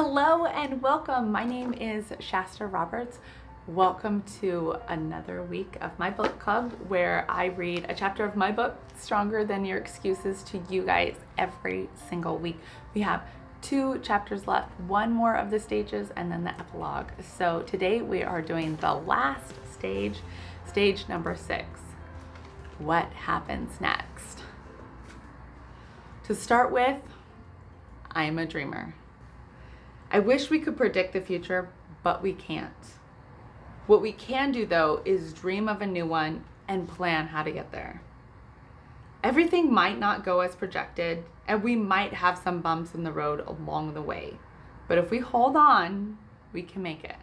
Hello and welcome. My name is Shasta Roberts. Welcome to another week of my book club where I read a chapter of my book, Stronger Than Your Excuses, to you guys every single week. We have 2 chapters left, one more of the stages, and then the epilogue. So today we are doing the last stage, stage number 6. What happens next? To start with, I'm a dreamer. I wish we could predict the future, but we can't. What we can do, though, is dream of a new one and plan how to get there. Everything might not go as projected, and we might have some bumps in the road along the way. But if we hold on, we can make it.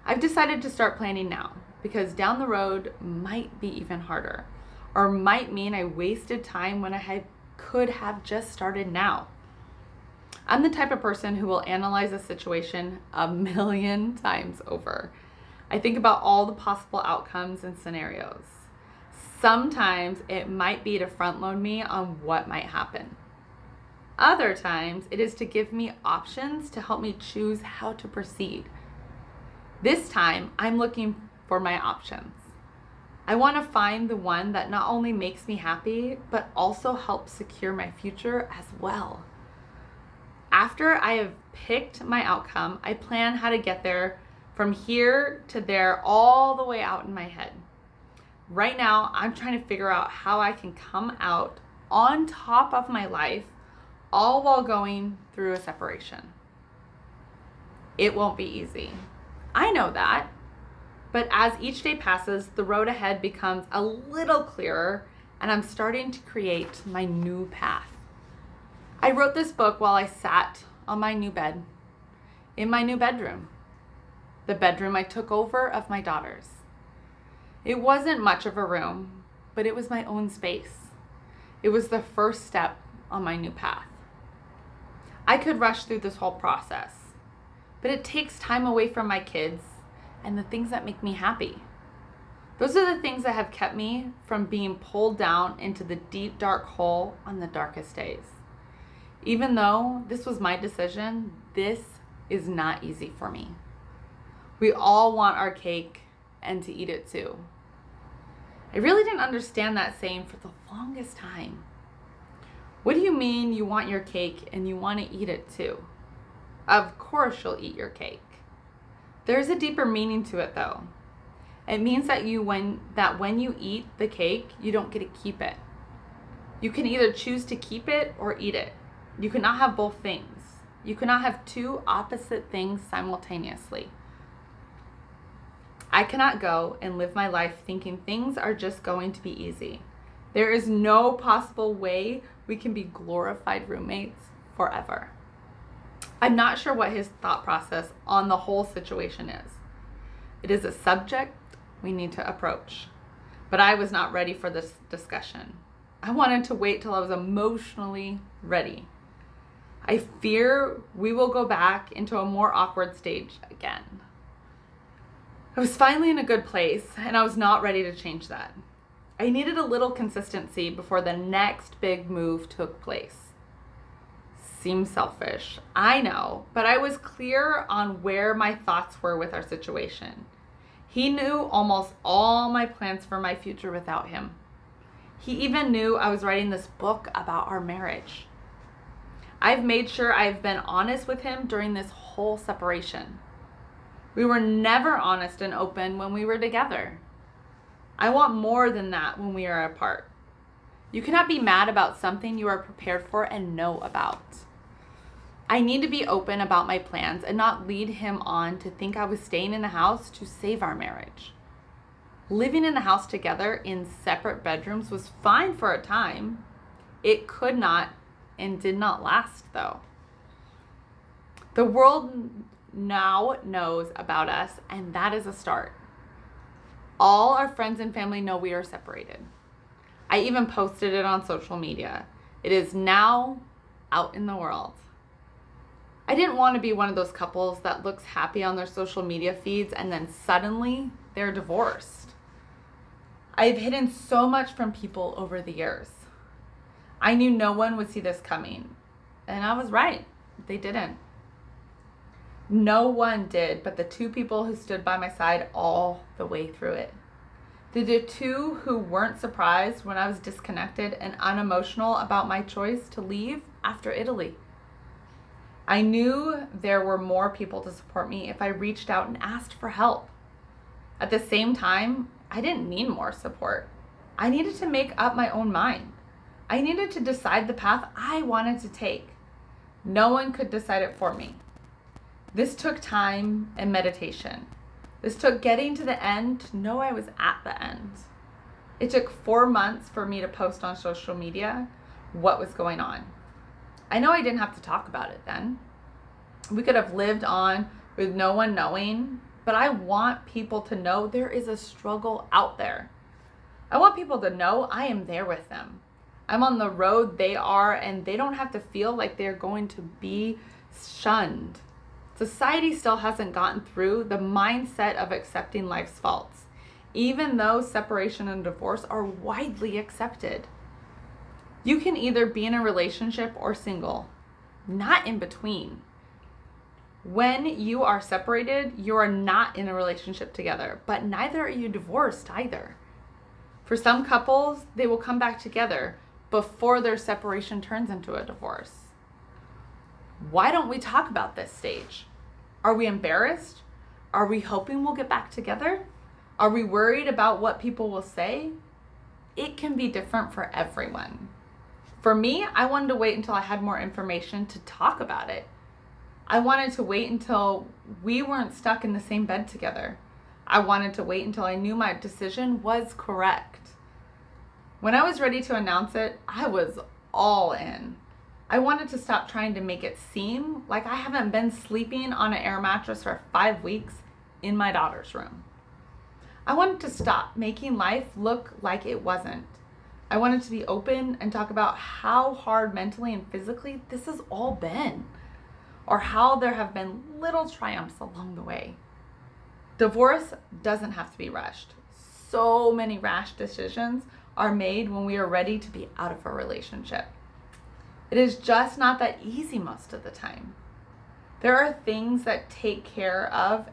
I've decided to start planning now, because down the road might be even harder, or might mean I wasted time when I could have just started now. I'm the type of person who will analyze a situation a million times over. I think about all the possible outcomes and scenarios. Sometimes it might be to front load me on what might happen. Other times it is to give me options to help me choose how to proceed. This time I'm looking for my options. I want to find the one that not only makes me happy, but also helps secure my future as well. After I have picked my outcome, I plan how to get there from here to there all the way out in my head. Right now, I'm trying to figure out how I can come out on top of my life, all while going through a separation. It won't be easy. I know that. But as each day passes, the road ahead becomes a little clearer, and I'm starting to create my new path. I wrote this book while I sat on my new bed, in my new bedroom, the bedroom I took over of my daughters. It wasn't much of a room, but it was my own space. It was the first step on my new path. I could rush through this whole process, but it takes time away from my kids and the things that make me happy. Those are the things that have kept me from being pulled down into the deep, dark hole on the darkest days. Even though this was my decision, this is not easy for me. We all want our cake and to eat it too. I really didn't understand that saying for the longest time. What do you mean you want your cake and you want to eat it too? Of course you'll eat your cake. There's a deeper meaning to it though. It means that when you eat the cake, you don't get to keep it. You can either choose to keep it or eat it. You cannot have both things. You cannot have 2 opposite things simultaneously. I cannot go and live my life thinking things are just going to be easy. There is no possible way we can be glorified roommates forever. I'm not sure what his thought process on the whole situation is. It is a subject we need to approach, but I was not ready for this discussion. I wanted to wait till I was emotionally ready. I fear we will go back into a more awkward stage again. I was finally in a good place, and I was not ready to change that. I needed a little consistency before the next big move took place. Seems selfish, I know, but I was clear on where my thoughts were with our situation. He knew almost all my plans for my future without him. He even knew I was writing this book about our marriage. I've made sure I've been honest with him during this whole separation. We were never honest and open when we were together. I want more than that when we are apart. You cannot be mad about something you are prepared for and know about. I need to be open about my plans and not lead him on to think I was staying in the house to save our marriage. Living in the house together in separate bedrooms was fine for a time. It could not and did not last, though. The world now knows about us, and that is a start. All our friends and family know we are separated. I even posted it on social media. It is now out in the world. I didn't want to be one of those couples that looks happy on their social media feeds and then suddenly they're divorced. I've hidden so much from people over the years. I knew no one would see this coming, and I was right. They didn't. No one did, but the two people who stood by my side all the way through it. The two who weren't surprised when I was disconnected and unemotional about my choice to leave after Italy. I knew there were more people to support me if I reached out and asked for help. At the same time, I didn't need more support. I needed to make up my own mind. I needed to decide the path I wanted to take. No one could decide it for me. This took time and meditation. This took getting to the end to know I was at the end. It took 4 months for me to post on social media what was going on. I know I didn't have to talk about it then. We could have lived on with no one knowing, but I want people to know there is a struggle out there. I want people to know I am there with them. I'm on the road they are, and they don't have to feel like they're going to be shunned. Society still hasn't gotten through the mindset of accepting life's faults, even though separation and divorce are widely accepted. You can either be in a relationship or single, not in between. When you are separated, you are not in a relationship together, but neither are you divorced either. For some couples, they will come back together before their separation turns into a divorce. Why don't we talk about this stage? Are we embarrassed? Are we hoping we'll get back together? Are we worried about what people will say? It can be different for everyone. For me, I wanted to wait until I had more information to talk about it. I wanted to wait until we weren't stuck in the same bed together. I wanted to wait until I knew my decision was correct. When I was ready to announce it, I was all in. I wanted to stop trying to make it seem like I haven't been sleeping on an air mattress for 5 weeks in my daughter's room. I wanted to stop making life look like it wasn't. I wanted to be open and talk about how hard mentally and physically this has all been, or how there have been little triumphs along the way. Divorce doesn't have to be rushed. So many rash decisions are made when we are ready to be out of a relationship. It is just not that easy most of the time. There are things to take care of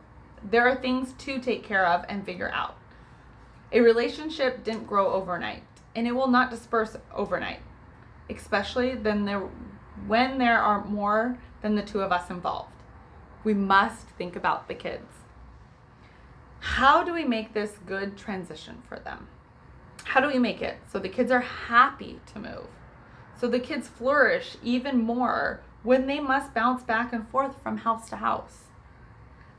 and figure out. A relationship didn't grow overnight, and it will not disperse overnight, especially when there are more than the two of us involved. We must think about the kids. How do we make this good transition for them? How do we make it so the kids are happy to move? So the kids flourish even more when they must bounce back and forth from house to house.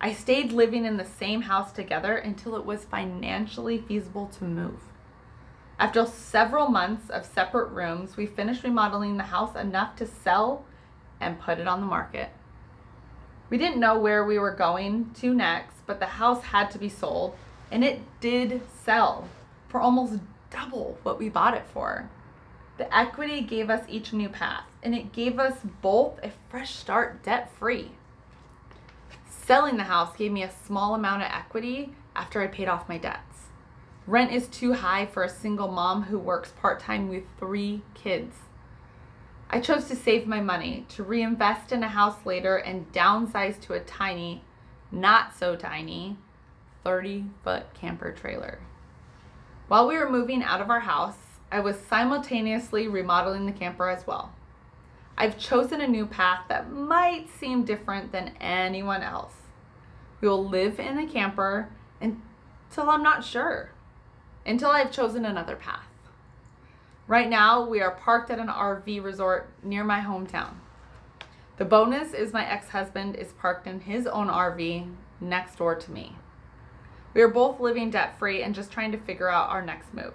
I stayed living in the same house together until it was financially feasible to move. After several months of separate rooms, we finished remodeling the house enough to sell and put it on the market. We didn't know where we were going to next, but the house had to be sold, and it did sell for almost double what we bought it for. The equity gave us each a new path, and it gave us both a fresh start debt-free. Selling the house gave me a small amount of equity after I paid off my debts. Rent is too high for a single mom who works part-time with 3 kids. I chose to save my money to reinvest in a house later and downsize to a tiny, not so tiny, 30-foot camper trailer. While we were moving out of our house, I was simultaneously remodeling the camper as well. I've chosen a new path that might seem different than anyone else. We will live in the camper until I'm not sure, until I've chosen another path. Right now, we are parked at an RV resort near my hometown. The bonus is my ex-husband is parked in his own RV next door to me. We are both living debt-free and just trying to figure out our next move.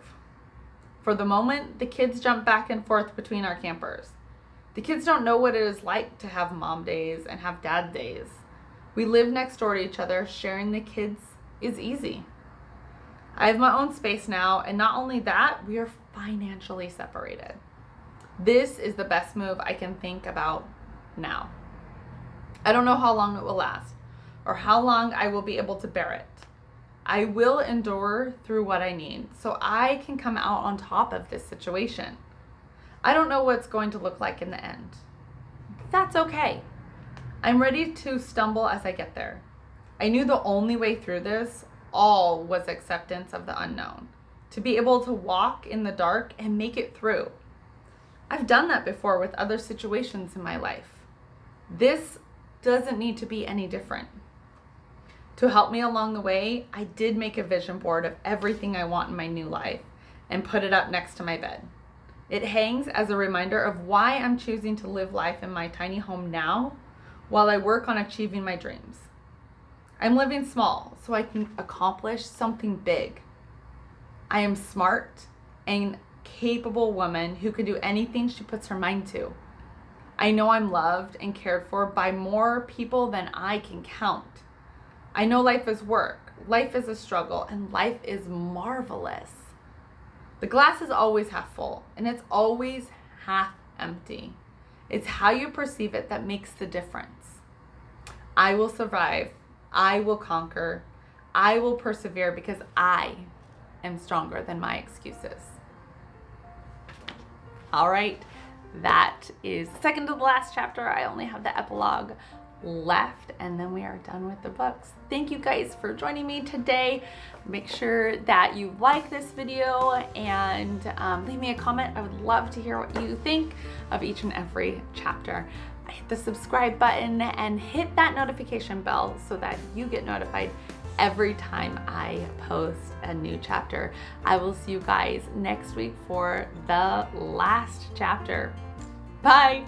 For the moment, the kids jump back and forth between our campers. The kids don't know what it is like to have mom days and have dad days. We live next door to each other. Sharing the kids is easy. I have my own space now, and not only that, we are financially separated. This is the best move I can think about now. I don't know how long it will last or how long I will be able to bear it. I will endure through what I need so I can come out on top of this situation. I don't know what it's going to look like in the end. That's okay. I'm ready to stumble as I get there. I knew the only way through this all was acceptance of the unknown, to be able to walk in the dark and make it through. I've done that before with other situations in my life. This doesn't need to be any different. To help me along the way, I did make a vision board of everything I want in my new life and put it up next to my bed. It hangs as a reminder of why I'm choosing to live life in my tiny home now while I work on achieving my dreams. I'm living small so I can accomplish something big. I am smart and capable woman who can do anything she puts her mind to. I know I'm loved and cared for by more people than I can count. I know life is work, life is a struggle, and life is marvelous. The glass is always half full, and it's always half empty. It's how you perceive it that makes the difference. I will survive. I will conquer. I will persevere because I am stronger than my excuses. All right, that is the second to the last chapter. I only have the epilogue left, and then we are done with the books. Thank you guys for joining me today. Make sure that you like this video and leave me a comment. I would love to hear what you think of each and every chapter. Hit the subscribe button and hit that notification bell so that you get notified every time I post a new chapter. I will see you guys next week for the last chapter. Bye.